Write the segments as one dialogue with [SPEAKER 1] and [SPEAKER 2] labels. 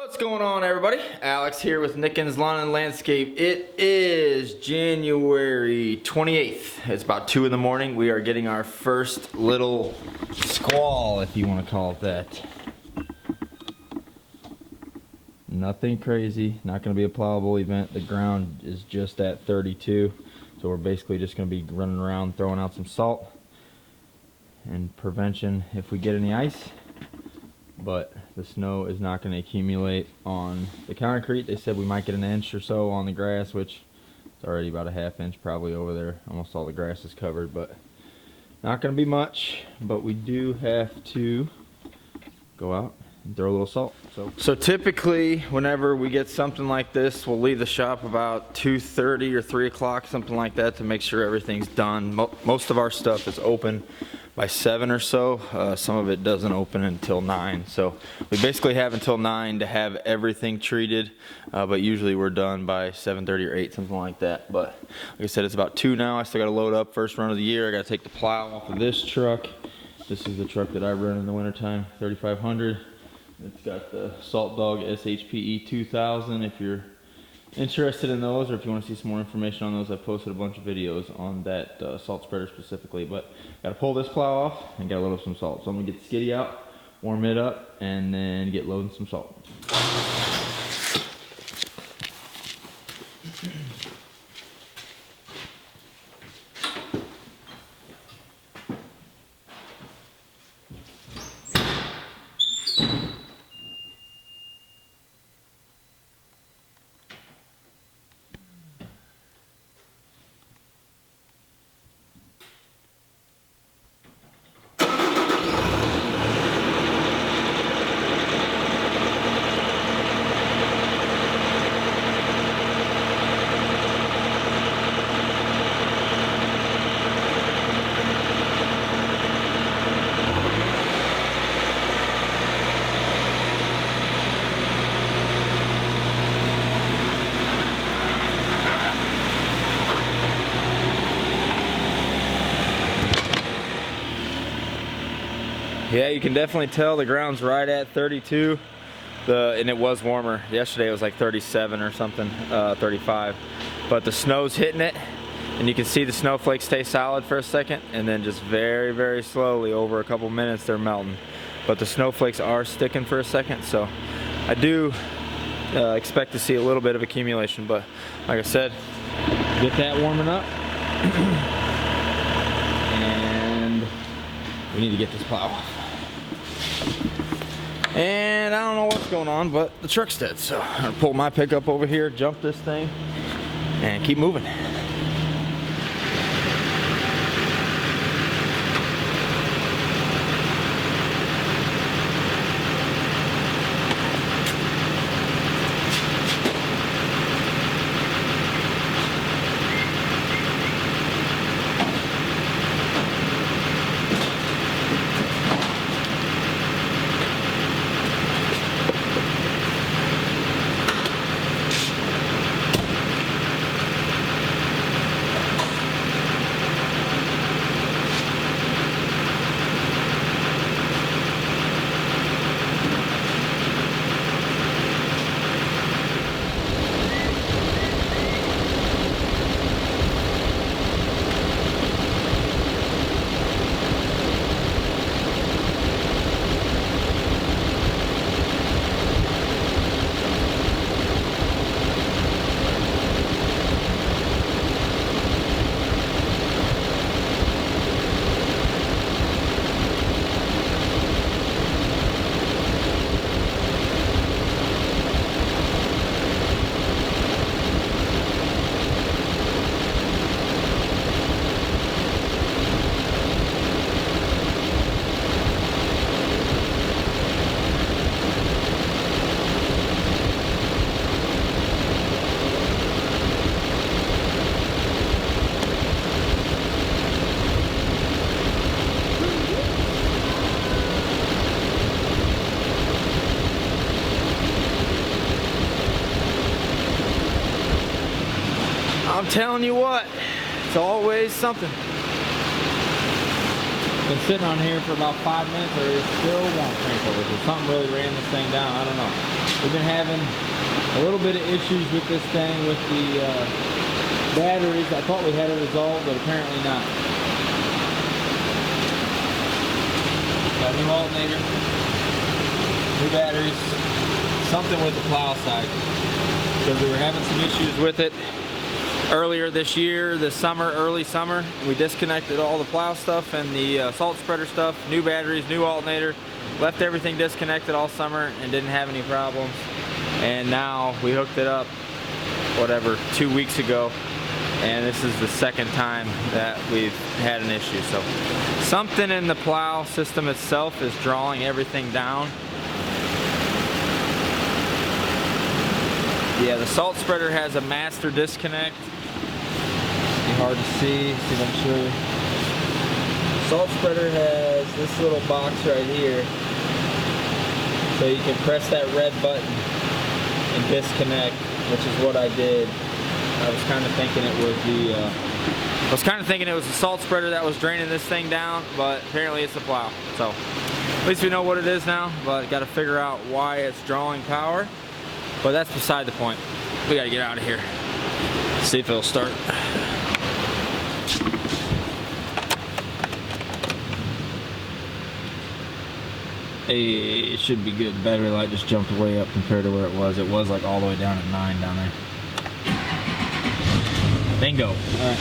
[SPEAKER 1] What's going on, everybody? Alex here with Nickens Lawn and Landscape. It is January 28th. It's about 2 in the morning. We are getting our first little squall, if you want to call it that. Nothing crazy, not going to be a plowable event. The ground is just at 32, so we're basically just going to be running around throwing out some salt and prevention if we get any ice. But the snow is not going to accumulate on the concrete. They said we might get an inch or so on the grass, which is already about a ½ inch probably over there. Almost all the grass is covered, but not going to be much. But we do have to go out and throw a little salt. So typically whenever we get something like this, we'll leave the shop about 2:30 or 3 o'clock, something like that, to make sure everything's done. Most of our stuff is open by 7 or so. Some of it doesn't open until 9. So we basically have until 9 to have everything treated, but usually we're done by 7:30 or 8, something like that. But like I said, it's about 2 now. I still got to load up, first run of the year. I got to take the plow off of this truck. This is the truck that I run in the wintertime, 3500. It's got the Salt Dog SHPE 2000 if you're interested in those, or if you want to see some more information on those. I've posted a bunch of videos on that salt spreader specifically. But got to pull this plow off and got to load up some salt. So I'm going to get the skiddy out, warm it up, and then get loading some salt. Yeah, you can definitely tell the ground's right at 32. And it was warmer. Yesterday it was like 37 or something, 35. But the snow's hitting it, and you can see the snowflakes stay solid for a second, and then just very, very slowly, over a couple minutes, they're melting. But the snowflakes are sticking for a second, so I do expect to see a little bit of accumulation. But like I said, get that warming up. And we need to get this plow off. And I don't know what's going on, but the truck's dead. So I'm gonna pull my pickup over here, jump this thing, and keep moving. I'm telling you what, it's always something. Been sitting on here for about 5 minutes, or it still won't crank over. So something really ran this thing down. I don't know. We've been having a little bit of issues with this thing with the batteries. I thought we had it resolved, but apparently not. Got a new alternator, new batteries, something with the plow side. Because we were having some issues with it earlier this year, this summer, early summer. We disconnected all the plow stuff and the salt spreader stuff, new batteries, new alternator, left everything disconnected all summer and didn't have any problems. And now we hooked it up, whatever, 2 weeks ago, and this is the second time that we've had an issue. So something in the plow system itself is drawing everything down. Yeah, the salt spreader has a master disconnect. Be hard to see if I can show you. Salt spreader has this little box right here. So you can press that red button and disconnect, which is what I did. I was kind of thinking it was the salt spreader that was draining this thing down, but apparently it's the plow. So at least we know what it is now, but got to figure out why it's drawing power. But that's beside the point. We got to get out of here. See if it'll start. Hey, it should be good. The battery light just jumped way up compared to where it was. It was like all the way down at 9 down there. Bingo. All right.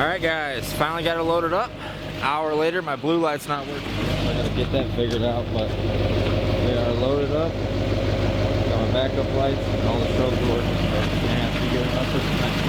[SPEAKER 1] Alright guys, finally got it loaded up. Hour later, my blue light's not working. I gotta get that figured out, but they are loaded up. Got my backup lights and all the strobes are working. So I'm gonna have to get enough for tonight.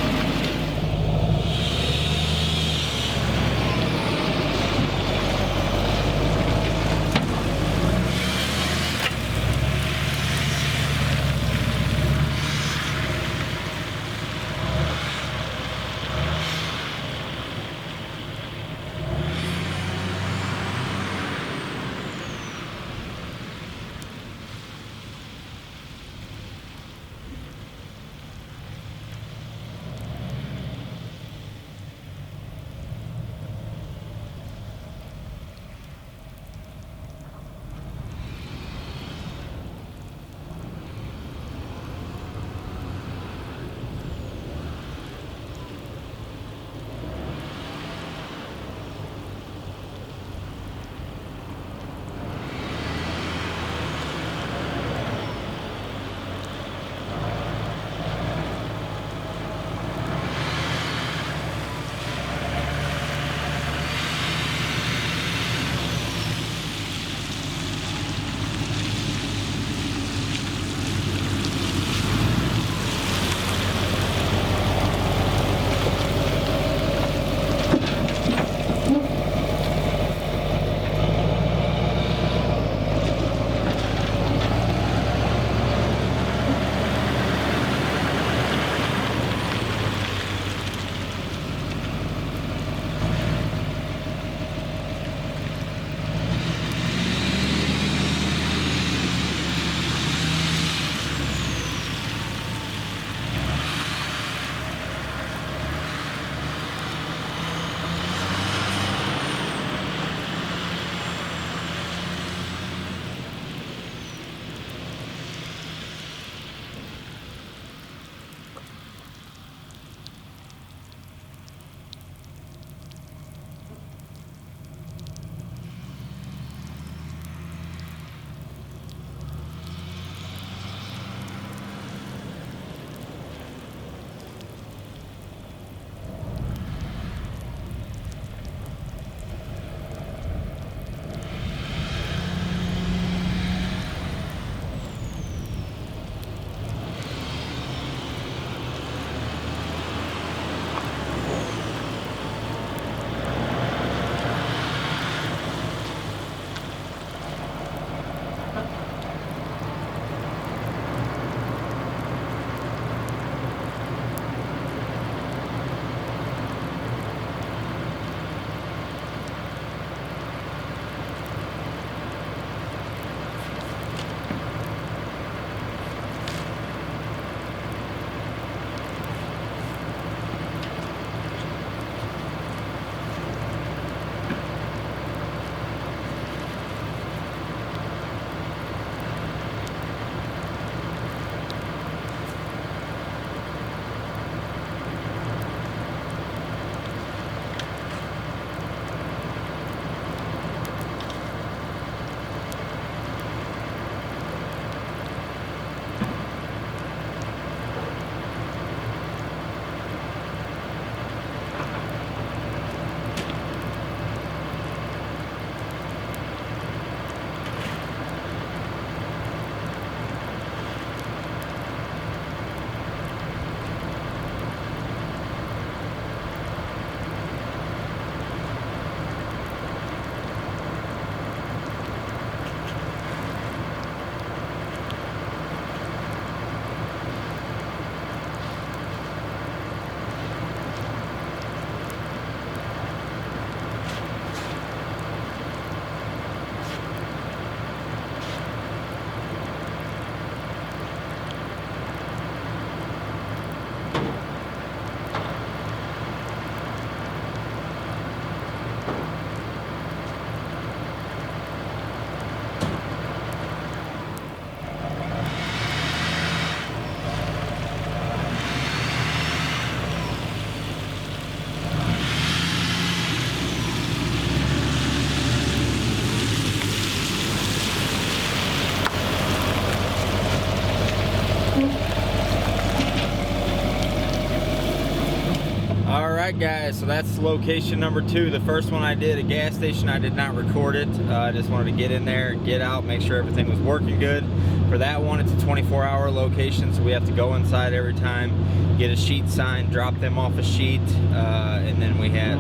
[SPEAKER 1] Alright guys, so that's location number 2. The first one I did, a gas station, I did not record it. I just wanted to get in there, get out, make sure everything was working good. For that one, it's a 24-hour location, so we have to go inside every time, get a sheet signed, drop them off a sheet, and then we have,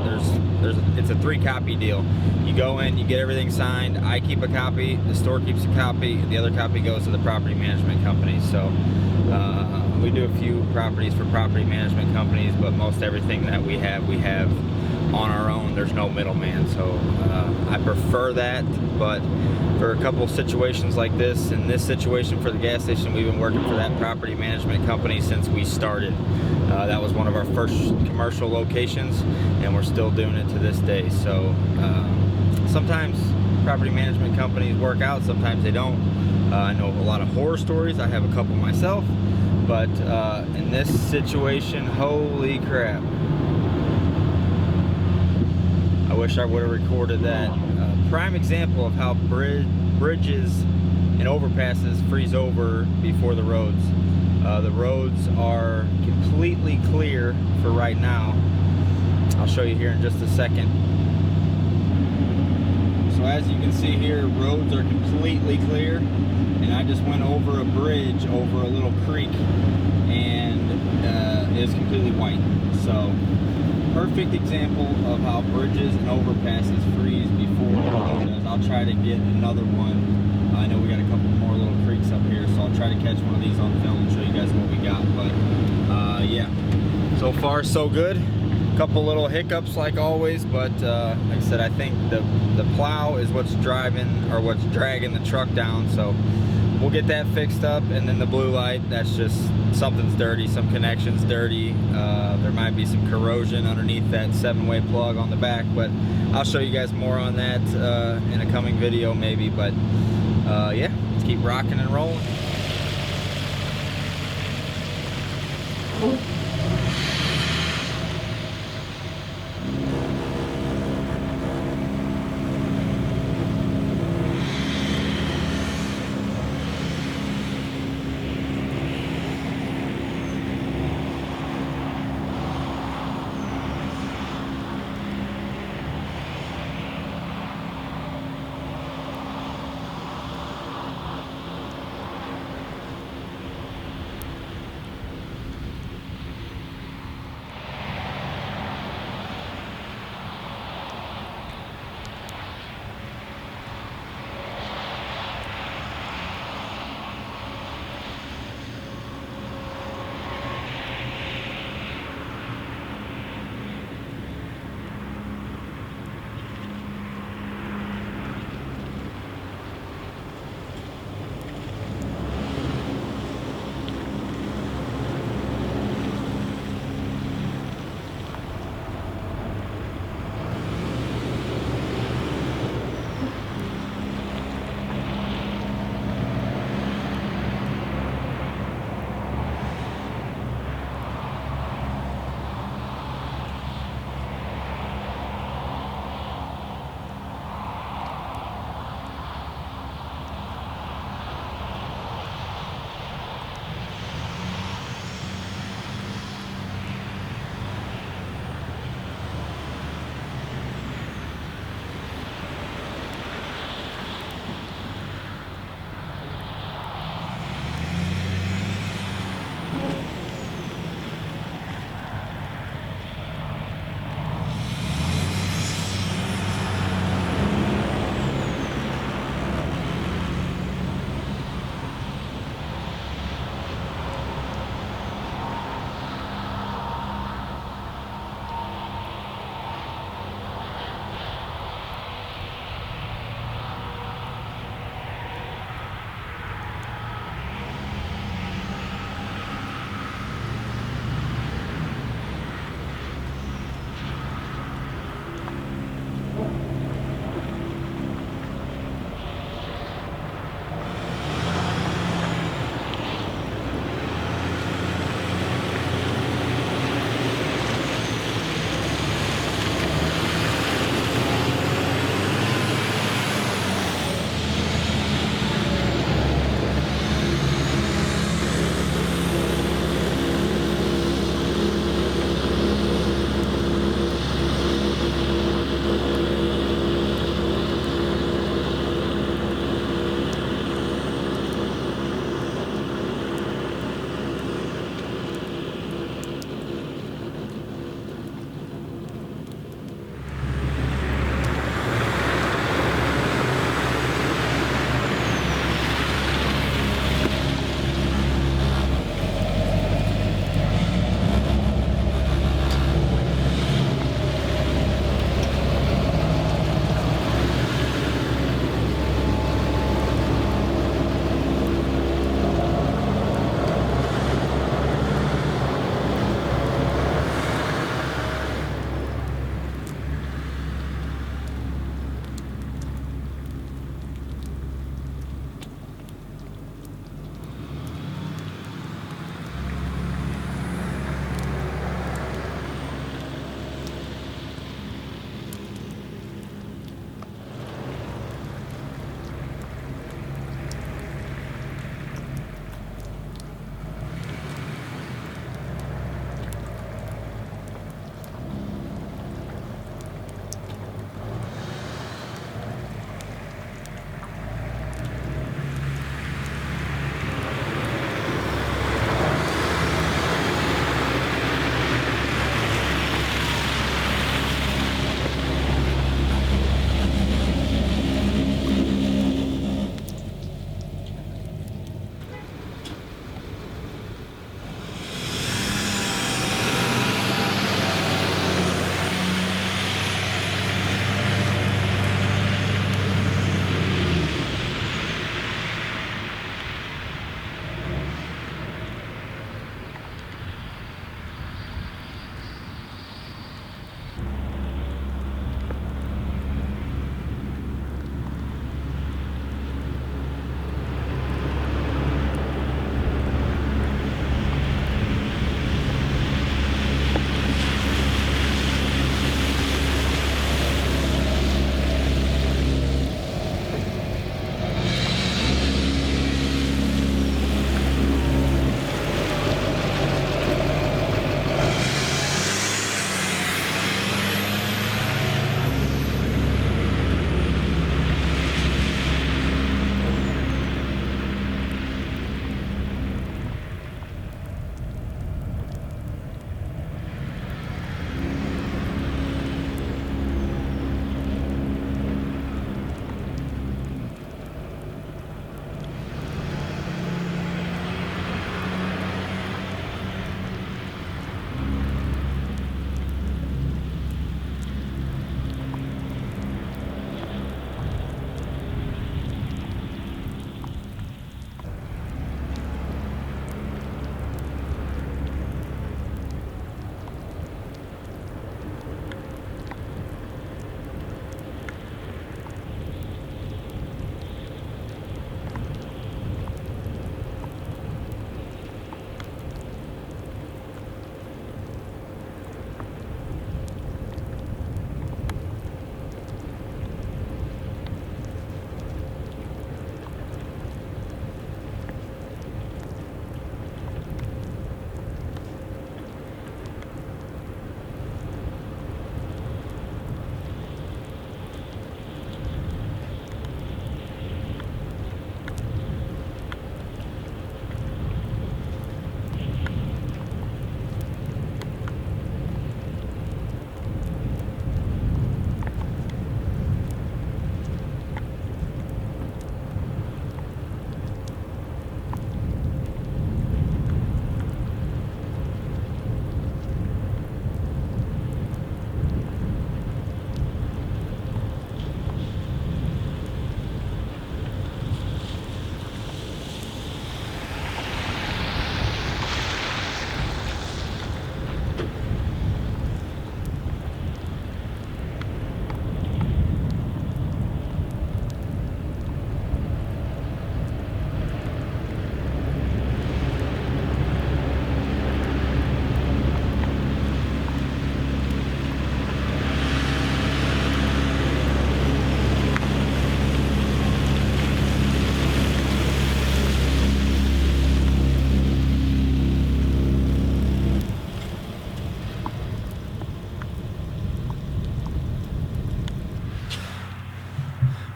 [SPEAKER 1] it's a 3-copy deal. You go in, you get everything signed, I keep a copy, the store keeps a copy, the other copy goes to the property management company. So we do a few properties for property management companies, but most everything that we have on our own. There's no middleman, so I prefer that. But for a couple of situations like this, in this situation for the gas station, we've been working for that property management company since we started. That was one of our first commercial locations, and we're still doing it to this day. So sometimes property management companies work out, sometimes they don't. I know a lot of horror stories. I have a couple myself, but in this situation, holy crap. I wish I would have recorded that. Prime example of how bridges and overpasses freeze over before the roads. The roads are completely clear for right now. I'll show you here in just a second. So as you can see here, roads are completely clear, and I just went over a bridge over a little creek, and it's completely white. So perfect example of how bridges and overpasses freeze before the road does. I'll try to get another one. I know we got a couple more little creeks up here, so I'll try to catch one of these on film and show you guys what we got. But yeah, so far so good. Couple little hiccups like always, but like I said, I think the plow is what's driving or what's dragging the truck down, so we'll get that fixed up. And then the blue light, that's just something's dirty, some connection's dirty. There might be some corrosion underneath that 7-way plug on the back, but I'll show you guys more on that in a coming video maybe. But yeah, let's keep rocking and rolling.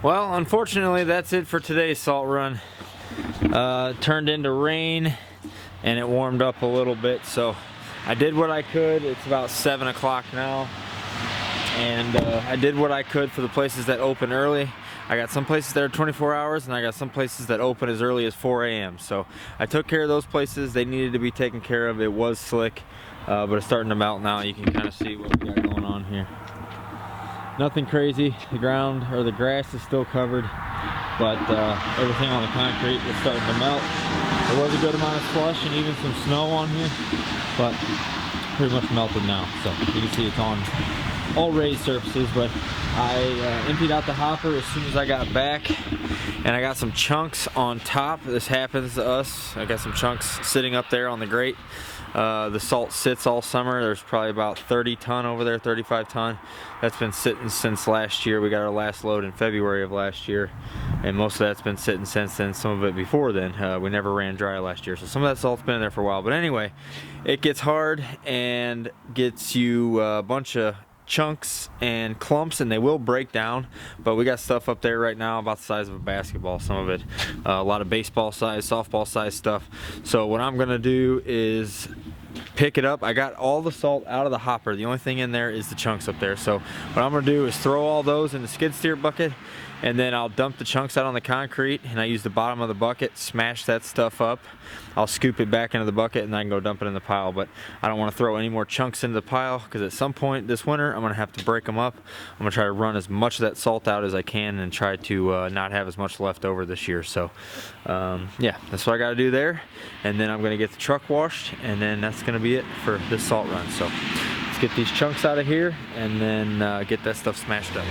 [SPEAKER 1] Well, unfortunately, that's it for today's salt run. Turned into rain, and it warmed up a little bit, so I did what I could. It's about 7 o'clock now, and I did what I could for the places that open early. I got some places that are 24 hours, and I got some places that open as early as 4 a.m. So I took care of those places. They needed to be taken care of. It was slick, but it's starting to melt now. You can kind of see what we got going on here. Nothing crazy. The ground, or the grass, is still covered, but everything on the concrete is starting to melt. There was a good amount of slush and even some snow on here, but pretty much melted now. So you can see it's on all raised surfaces, but I emptied out the hopper as soon as I got back, and I got some chunks on top. This happens to us. I got some chunks sitting up there on the grate. The salt sits all summer. There's probably about 30 ton over there, 35 ton. That's been sitting since last year. We got our last load in February of last year, and most of that's been sitting since then, some of it before then. We never ran dry last year, so some of that salt's been in there for a while. But anyway, it gets hard and gets you a bunch of chunks and clumps, and they will break down, but we got stuff up there right now about the size of a basketball, some of it a lot of baseball size, softball size stuff. So what I'm gonna do is pick it up. I got all the salt out of the hopper. The only thing in there is the chunks up there. So what I'm gonna do is throw all those in the skid steer bucket, and then I'll dump the chunks out on the concrete, and I use the bottom of the bucket, smash that stuff up. I'll scoop it back into the bucket, and I can go dump it in the pile. But I don't want to throw any more chunks into the pile, because at some point this winter I'm going to have to break them up. I'm going to try to run as much of that salt out as I can and try to not have as much left over this year. So yeah, that's what I got to do there. And then I'm going to get the truck washed, and then that's going to be it for this salt run. So let's get these chunks out of here, and then get that stuff smashed up.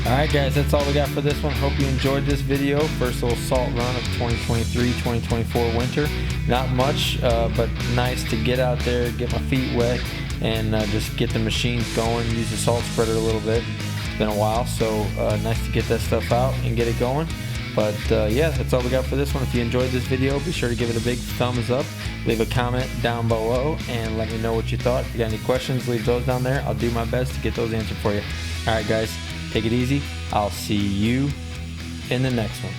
[SPEAKER 1] Alright guys, that's all we got for this one. Hope you enjoyed this video. First little salt run of 2023-2024 winter. Not much, but nice to get out there, get my feet wet, and just get the machines going, use the salt spreader a little bit. It's been a while, so nice to get that stuff out and get it going. But yeah, that's all we got for this one. If you enjoyed this video, be sure to give it a big thumbs up. Leave a comment down below and let me know what you thought. If you got any questions, leave those down there. I'll do my best to get those answered for you. Alright guys, take it easy. I'll see you in the next one.